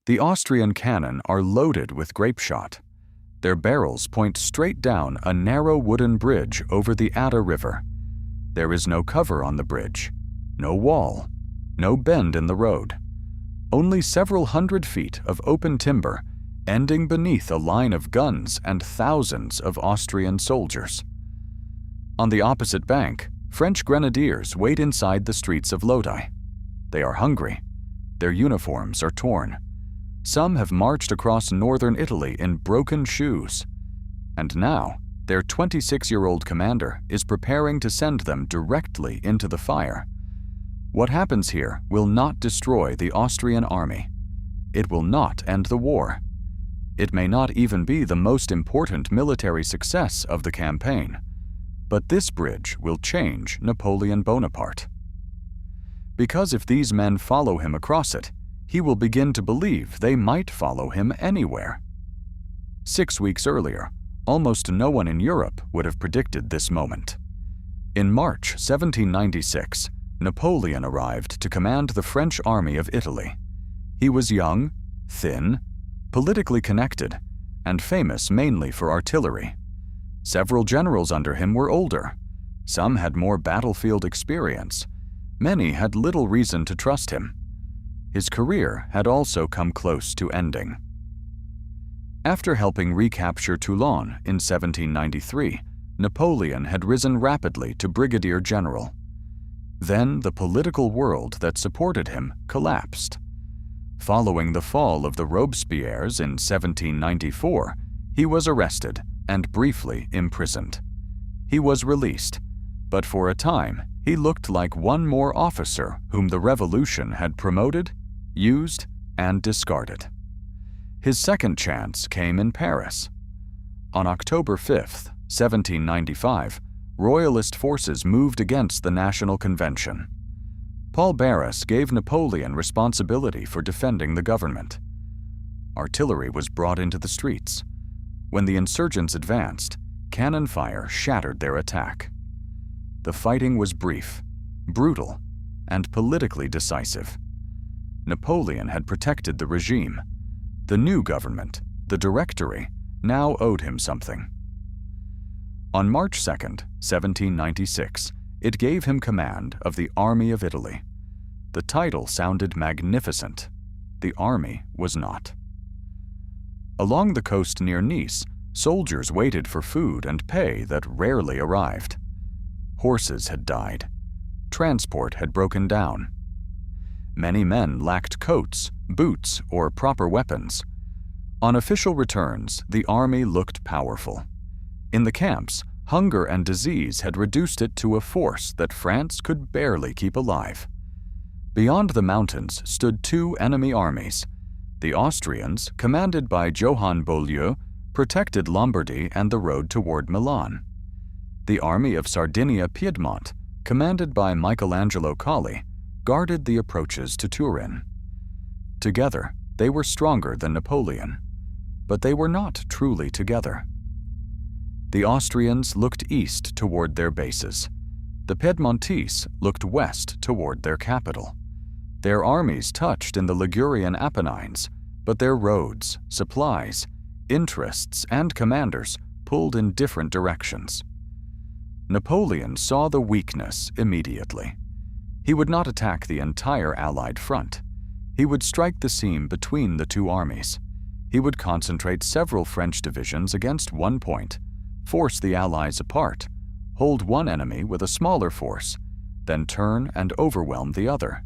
The Austrian cannon are loaded with grape shot. Their barrels point straight down a narrow wooden bridge over the Adda River. There is no cover on the bridge, no wall, no bend in the road. Only several hundred feet of open timber, ending beneath a line of guns and thousands of Austrian soldiers. On the opposite bank, French grenadiers wait inside the streets of Lodi. They are hungry. Their uniforms are torn. Some have marched across northern Italy in broken shoes. And now, their 26-year-old commander is preparing to send them directly into the fire. What happens here will not destroy the Austrian army. It will not end the war. It may not even be the most important military success of the campaign. But this bridge will change Napoleon Bonaparte. Because if these men follow him across it, he will begin to believe they might follow him anywhere. 6 weeks earlier, almost no one in Europe would have predicted this moment. In March 1796, Napoleon arrived to command the French army of Italy. He was young, thin, politically connected, and famous mainly for artillery. Several generals under him were older. Some had more battlefield experience. Many had little reason to trust him. His career had also come close to ending. After helping recapture Toulon in 1793, Napoleon had risen rapidly to brigadier general. Then the political world that supported him collapsed. Following the fall of the Robespierres in 1794, he was arrested and briefly imprisoned. He was released, but for a time he looked like one more officer whom the revolution had promoted, used, and discarded. His second chance came in Paris. On October 5, 1795, Royalist forces moved against the National Convention. Paul Barras gave Napoleon responsibility for defending the government. Artillery was brought into the streets. When the insurgents advanced, cannon fire shattered their attack. The fighting was brief, brutal, and politically decisive. Napoleon had protected the regime. The new government, the Directory, now owed him something. On March 2, 1796, it gave him command of the Army of Italy. The title sounded magnificent. The army was not. Along the coast near Nice, soldiers waited for food and pay that rarely arrived. Horses had died. Transport had broken down. Many men lacked coats, boots, or proper weapons. On official returns, the army looked powerful. In the camps, hunger and disease had reduced it to a force that France could barely keep alive. Beyond the mountains stood two enemy armies. The Austrians, commanded by Johann Beaulieu, protected Lombardy and the road toward Milan. The army of Sardinia-Piedmont, commanded by Michelangelo Colli, guarded the approaches to Turin. Together, they were stronger than Napoleon, but they were not truly together. The Austrians looked east toward their bases. The Piedmontese looked west toward their capital. Their armies touched in the Ligurian Apennines, but their roads, supplies, interests, and commanders pulled in different directions. Napoleon saw the weakness immediately. He would not attack the entire Allied front. He would strike the seam between the two armies. He would concentrate several French divisions against one point, force the Allies apart, hold one enemy with a smaller force, then turn and overwhelm the other.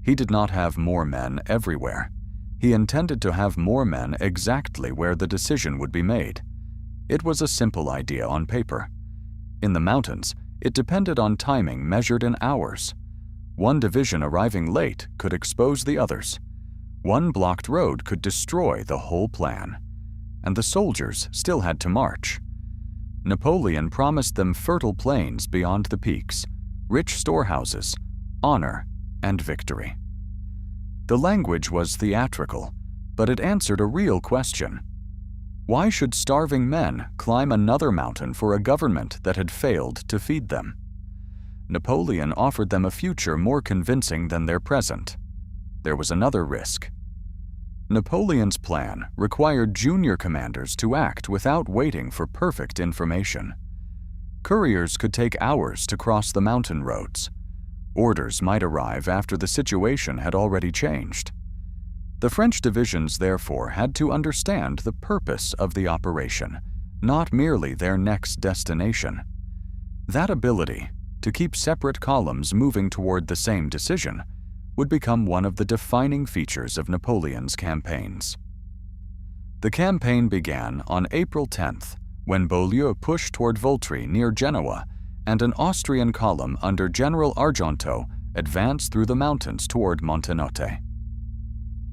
He did not have more men everywhere. He intended to have more men exactly where the decision would be made. It was a simple idea on paper. In the mountains, it depended on timing measured in hours. One division arriving late could expose the others. One blocked road could destroy the whole plan. And the soldiers still had to march. Napoleon promised them fertile plains beyond the peaks, rich storehouses, honor, and victory. The language was theatrical, but it answered a real question. Why should starving men climb another mountain for a government that had failed to feed them? Napoleon offered them a future more convincing than their present. There was another risk. Napoleon's plan required junior commanders to act without waiting for perfect information. Couriers could take hours to cross the mountain roads. Orders might arrive after the situation had already changed. The French divisions, therefore, had to understand the purpose of the operation, not merely their next destination. That ability, to keep separate columns moving toward the same decision, would become one of the defining features of Napoleon's campaigns. The campaign began on April 10th, when Beaulieu pushed toward Voltri near Genoa, and an Austrian column under General Argenteau advanced through the mountains toward Montenotte.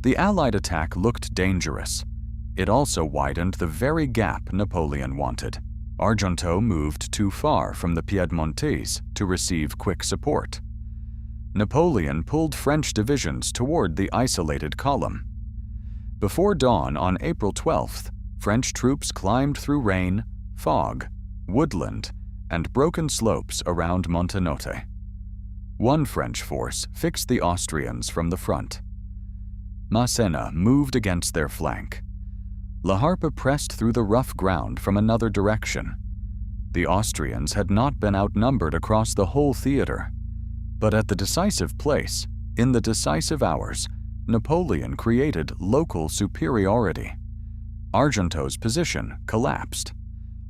The Allied attack looked dangerous. It also widened the very gap Napoleon wanted. Argenteau moved too far from the Piedmontese to receive quick support. Napoleon pulled French divisions toward the isolated column. Before dawn on April 12th, French troops climbed through rain, fog, woodland, and broken slopes around Montenotte. One French force fixed the Austrians from the front. Massena moved against their flank. La Harpe pressed through the rough ground from another direction. The Austrians had not been outnumbered across the whole theater, but at the decisive place, in the decisive hours, Napoleon created local superiority. Argenteau's position collapsed.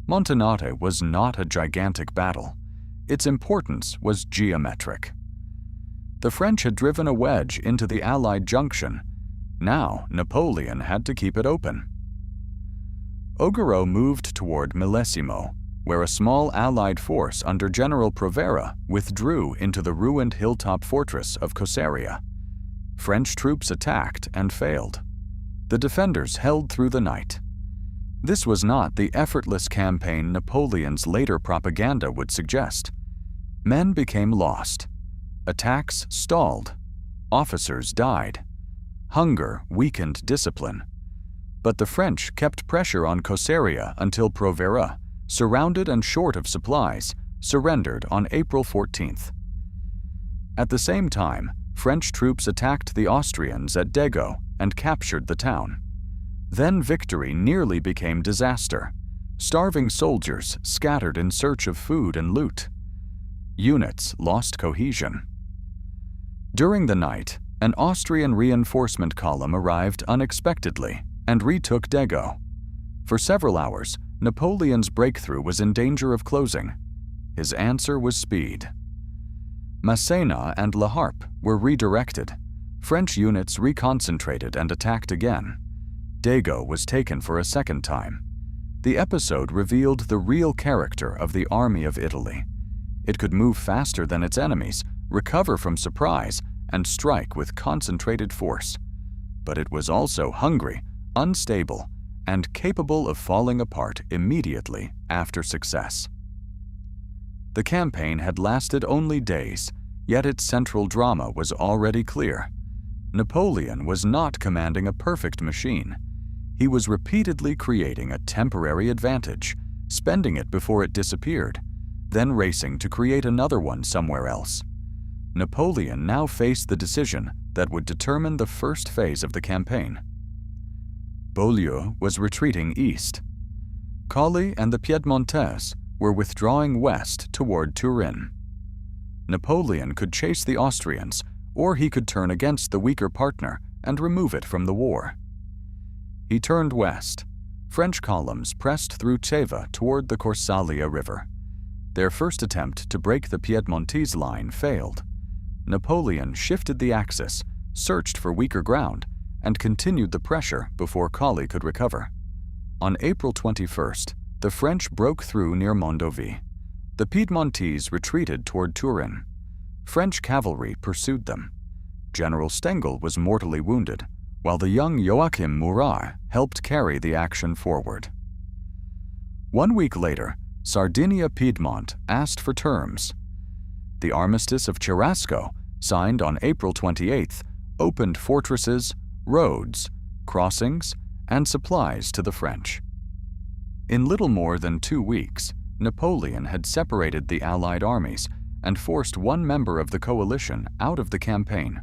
Montenotte was not a gigantic battle. Its importance was geometric. The French had driven a wedge into the Allied junction. Now Napoleon had to keep it open. Augereau moved toward Millesimo, where a small Allied force under General Provera withdrew into the ruined hilltop fortress of Cosseria. French troops attacked and failed. The defenders held through the night. This was not the effortless campaign Napoleon's later propaganda would suggest. Men became lost. Attacks stalled. Officers died. Hunger weakened discipline. But the French kept pressure on Cosseria until Provera, surrounded and short of supplies, surrendered on April 14th. At the same time, French troops attacked the Austrians at Dego and captured the town. Then victory nearly became disaster. Starving soldiers scattered in search of food and loot. Units lost cohesion. During the night, an Austrian reinforcement column arrived unexpectedly and retook Dego. For several hours, Napoleon's breakthrough was in danger of closing. His answer was speed. Massena and La Harpe were redirected. French units reconcentrated and attacked again. Dego was taken for a second time. The episode revealed the real character of the Army of Italy. It could move faster than its enemies, recover from surprise, and strike with concentrated force. But it was also hungry, unstable, and capable of falling apart immediately after success. The campaign had lasted only days, yet its central drama was already clear. Napoleon was not commanding a perfect machine. He was repeatedly creating a temporary advantage, spending it before it disappeared, then racing to create another one somewhere else. Napoleon now faced the decision that would determine the first phase of the campaign. Beaulieu was retreating east. Colli and the Piedmontese were withdrawing west toward Turin. Napoleon could chase the Austrians, or he could turn against the weaker partner and remove it from the war. He turned west. French columns pressed through Ceva toward the Corsalia River. Their first attempt to break the Piedmontese line failed. Napoleon shifted the axis, searched for weaker ground, and continued the pressure before Colli could recover. On April 21st, the French broke through near Mondovì. The Piedmontese retreated toward Turin. French cavalry pursued them. General Stengel was mortally wounded, while the young Joachim Murat helped carry the action forward. 1 week later, Sardinia-Piedmont asked for terms. The Armistice of Cherasco, signed on April 28th, opened fortresses, roads, crossings, and supplies to the French. In little more than 2 weeks, Napoleon had separated the Allied armies and forced one member of the coalition out of the campaign.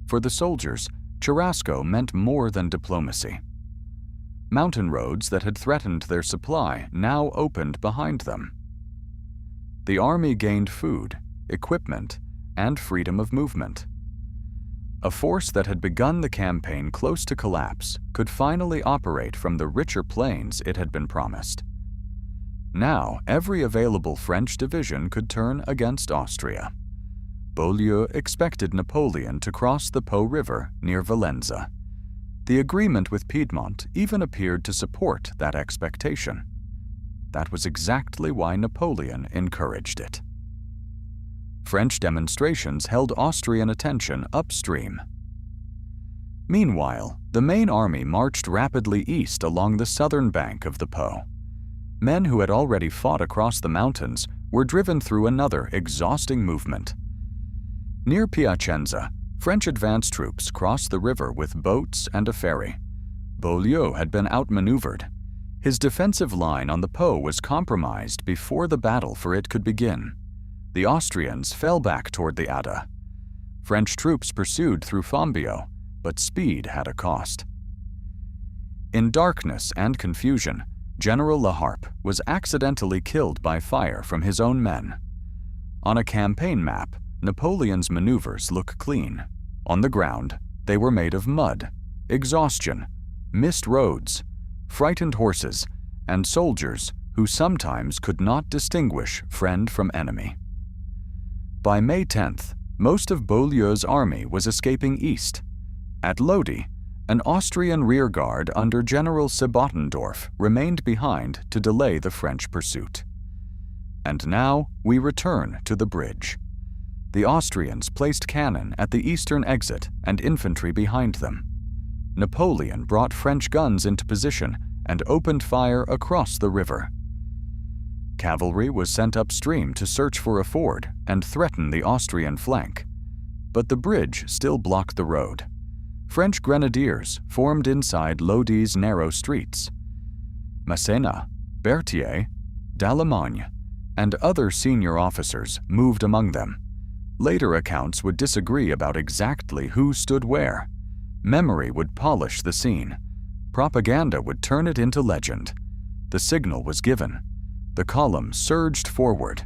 For the soldiers, Cherasco meant more than diplomacy. Mountain roads that had threatened their supply now opened behind them. The army gained food, equipment, and freedom of movement. A force that had begun the campaign close to collapse could finally operate from the richer plains it had been promised. Now, every available French division could turn against Austria. Beaulieu expected Napoleon to cross the Po River near Valenza. The agreement with Piedmont even appeared to support that expectation. That was exactly why Napoleon encouraged it. French demonstrations held Austrian attention upstream. Meanwhile, the main army marched rapidly east along the southern bank of the Po. Men who had already fought across the mountains were driven through another exhausting movement. Near Piacenza, French advance troops crossed the river with boats and a ferry. Beaulieu had been outmaneuvered. His defensive line on the Po was compromised before the battle for it could begin. The Austrians fell back toward the Adda. French troops pursued through Fombio, but speed had a cost. In darkness and confusion, General La Harpe was accidentally killed by fire from his own men. On a campaign map, Napoleon's maneuvers look clean. On the ground, they were made of mud, exhaustion, missed roads, frightened horses, and soldiers who sometimes could not distinguish friend from enemy. By May 10th, most of Beaulieu's army was escaping east. At Lodi, an Austrian rearguard under General Sebottendorf remained behind to delay the French pursuit. And now we return to the bridge. The Austrians placed cannon at the eastern exit and infantry behind them. Napoleon brought French guns into position and opened fire across the river. Cavalry was sent upstream to search for a ford and threaten the Austrian flank. But the bridge still blocked the road. French grenadiers formed inside Lodi's narrow streets. Masséna, Berthier, Dallemagne, and other senior officers moved among them. Later accounts would disagree about exactly who stood where. Memory would polish the scene. Propaganda would turn it into legend. The signal was given. The column surged forward.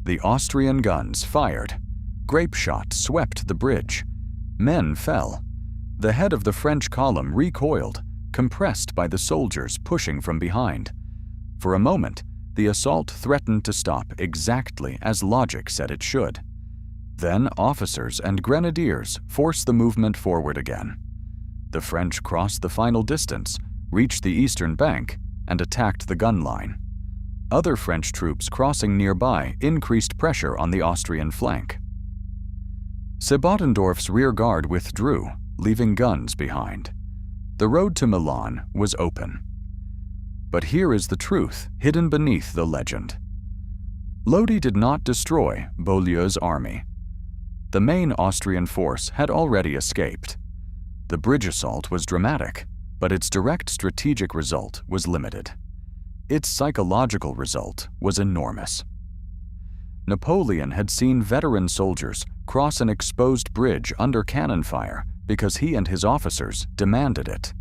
The Austrian guns fired. Grape shot swept the bridge. Men fell. The head of the French column recoiled, compressed by the soldiers pushing from behind. For a moment, the assault threatened to stop exactly as logic said it should. Then officers and grenadiers forced the movement forward again. The French crossed the final distance, reached the eastern bank, and attacked the gun line. Other French troops crossing nearby increased pressure on the Austrian flank. Sebottendorf's rearguard withdrew, leaving guns behind. The road to Milan was open. But here is the truth hidden beneath the legend. Lodi did not destroy Beaulieu's army. The main Austrian force had already escaped. The bridge assault was dramatic, but its direct strategic result was limited. Its psychological result was enormous. Napoleon had seen veteran soldiers cross an exposed bridge under cannon fire because he and his officers demanded it.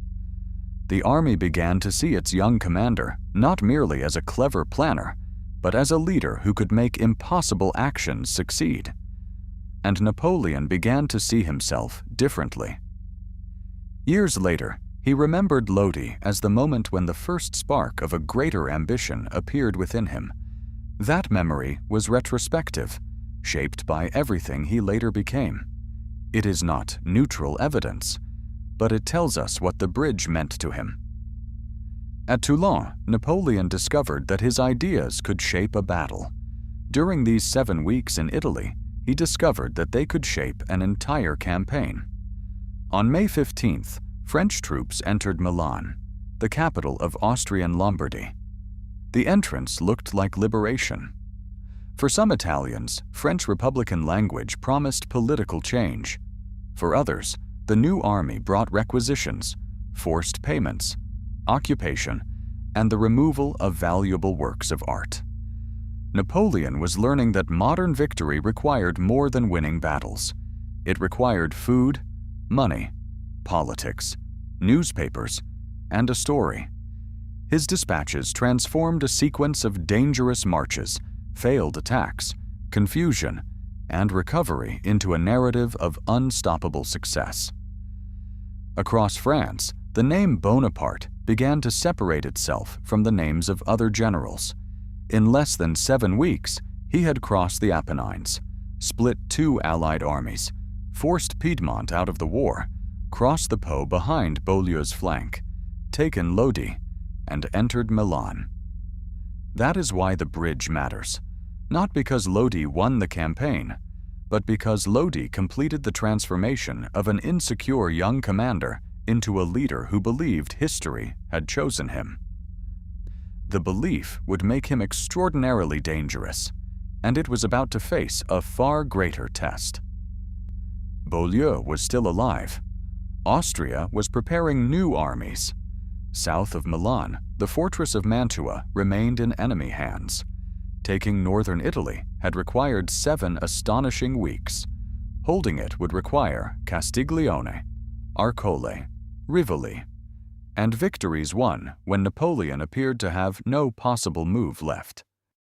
The army began to see its young commander not merely as a clever planner, but as a leader who could make impossible actions succeed. And Napoleon began to see himself differently. Years later, he remembered Lodi as the moment when the first spark of a greater ambition appeared within him. That memory was retrospective, shaped by everything he later became. It is not neutral evidence, but it tells us what the bridge meant to him. At Toulon, Napoleon discovered that his ideas could shape a battle. During these 7 weeks in Italy, he discovered that they could shape an entire campaign. On May 15th, French troops entered Milan, the capital of Austrian Lombardy. The entrance looked like liberation. For some Italians, French Republican language promised political change. For others, the new army brought requisitions, forced payments, occupation, and the removal of valuable works of art. Napoleon was learning that modern victory required more than winning battles. It required food, money, politics, newspapers, and a story. His dispatches transformed a sequence of dangerous marches, failed attacks, confusion, and recovery into a narrative of unstoppable success. Across France, the name Bonaparte began to separate itself from the names of other generals. In less than 7 weeks, he had crossed the Apennines, split 2 Allied armies, forced Piedmont out of the war, crossed the Po behind Beaulieu's flank, taken Lodi, and entered Milan. That is why the bridge matters, not because Lodi won the campaign, but because Lodi completed the transformation of an insecure young commander into a leader who believed history had chosen him. The belief would make him extraordinarily dangerous, and it was about to face a far greater test. Beaulieu was still alive. Austria was preparing new armies. South of Milan, the fortress of Mantua remained in enemy hands. Taking northern Italy had required 7 astonishing weeks. Holding it would require Castiglione, Arcole, Rivoli, and victories won when Napoleon appeared to have no possible move left.